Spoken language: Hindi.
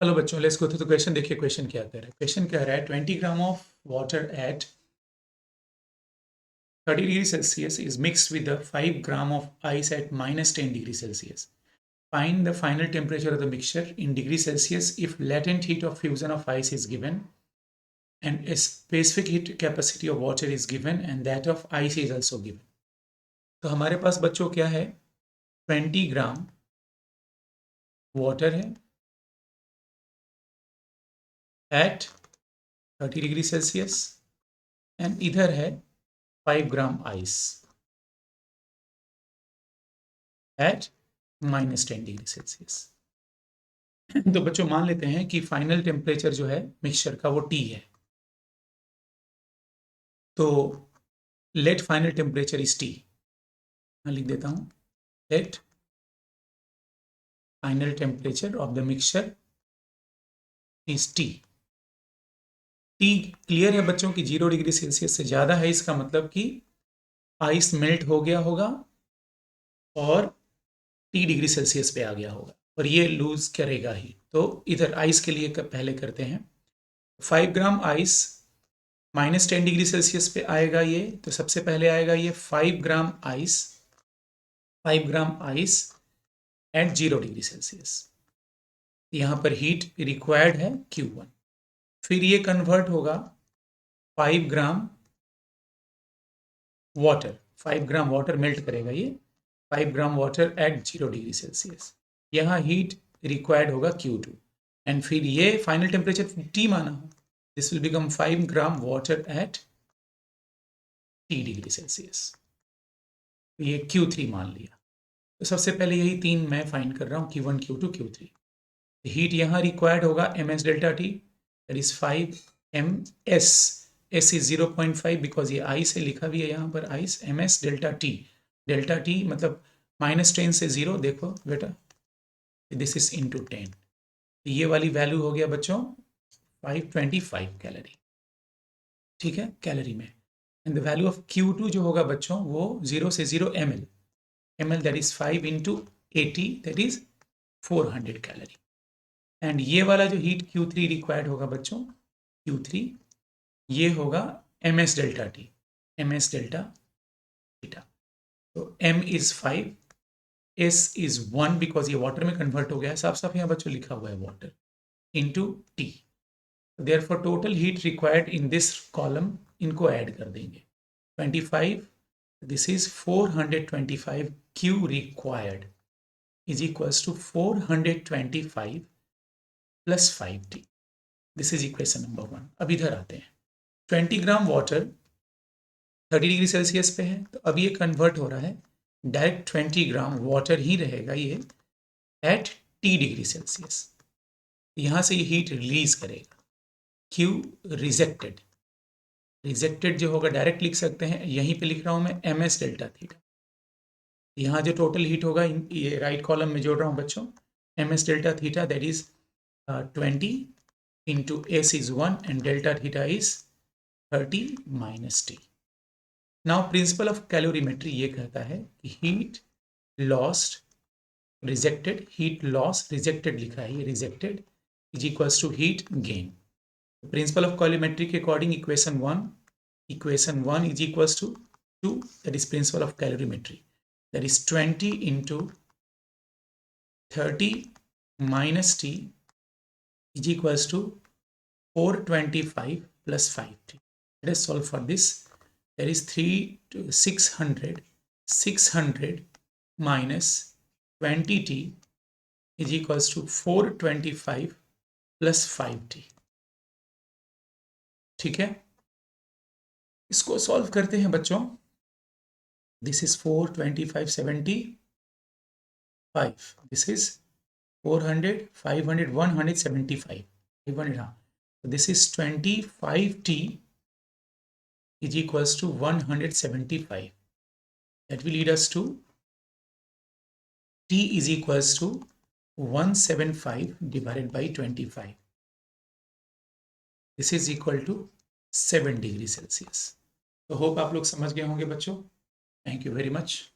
हेलो बच्चों, let's go through the question. देखिए क्वेश्चन क्या कह रहा है। क्वेश्चन कह रहा है 20 gram of water at 30 degree Celsius is mixed with 5 gram of ice eight -10 degree Celsius. Find the final temperature of the mixture in degree Celsius if latent heat of fusion of ice is given and a specific heat capacity of water is given and that of ice is also given. तो हमारे पास बच्चों क्या है, 20 ग्राम वाटर है एट 30 डिग्री सेल्सियस एंड इधर है 5 gram ice eight -10 degree Celsius. तो बच्चों मान लेते हैं कि फाइनल टेम्परेचर जो है मिक्सचर का वो टी है. तो let final temperature is T. मैं लिख देता हूं let final temperature of the mixture is T. T clear है बच्चों की 0 डिग्री सेल्सियस से ज़्यादा है, इसका मतलब कि आइस मेल्ट हो गया होगा और टी डिग्री सेल्सियस पे आ गया होगा और ये लूज करेगा ही. तो इधर आइस के लिए पहले करते हैं. 5 ग्राम आइस -10 डिग्री सेल्सियस पे आएगा ये. तो सबसे पहले आएगा ये 5 gram ice eight 0 degree Celsius. यहाँ पर हीट रिक्वायर्ड है Q1. फिर ये कन्वर्ट होगा 5 gram water. 5 gram water melt करेगा ये 5 gram water at 0 degree Celsius. यहाँ हीट रिक्वायर्ड होगा Q2 एंड फिर ये फाइनल टेम्परेचर T माना हो. This will become 5 gram water at T degree Celsius. ये Q3 मान लिया. तो सबसे पहले यही तीन मैं फाइंड कर रहा हूँ, Q1, Q2, Q3. हीट यहाँ रिक्वायर्ड होगा ms delta T, that is 5 ms. s is 0.5 because ये आइस है, लिखा भी है यहाँ पर आइस. ms डेल्टा टी मतलब -10 से 0. देखो बेटा, दिस इज इंटू 10. ये वाली वैल्यू हो गया बच्चों 525 कैलोरी. ठीक है, कैलोरी में. And the value of Q2 जो होगा बच्चों वो 0 से 0 ml that is 5 into 80 that is 400 calorie. And ये वाला जो हीट Q3 रिक्वायर्ड होगा बच्चों, Q3 ये होगा ms delta T, ms delta theta. तो m is 5, s is 1 because ये वाटर में कन्वर्ट हो गया है. साफ साफ यहाँ बच्चों लिखा हुआ है water into T. Therefore total heat required in this column, इनको ऐड कर देंगे. 25, this is 425 Q required is equals to 425 plus 5T. This is equation number 1. अब इधर आते हैं. 20 ग्राम वाटर 30 डिग्री सेल्सियस पे है, तो अब ये कन्वर्ट हो रहा है डायरेक्ट 20 ग्राम वाटर ही रहेगा ये एट T डिग्री सेल्सियस. यहाँ से ये हीट रिलीज करेगा. Q रिजेक्टेड जो होगा डायरेक्ट लिख सकते हैं, यहीं पे लिख रहा हूँ मैं ms डेल्टा थीटा. यहाँ जो टोटल हीट होगा ये राइट कॉलम में जोड़ रहा हूँ बच्चों, ms delta theta that is 20 into s is 1 and delta theta is 30 minus t. Now principle of calorimetry ये कहता है कि heat lost rejected लिखा है ये rejected is equals to heat gain. Principle of calorimetry के according equation 1 is equals to 2, that is principle of calorimetry, that is 20 into 30 minus t is equals to 425 plus 5T. Let us solve for this. There is 600 minus 20T is equals to 425 plus 5T. ठीक है, इसको सॉल्व करते हैं बच्चों. This is 425 75, this is 400 500 175 500. हाँ, this is 25T is equals to 175. That will lead us to T is equals to 175 divided by 25. This is equal to 7 degree Celsius. तो होप आप लोग समझ गए होंगे बच्चों. Thank you very much.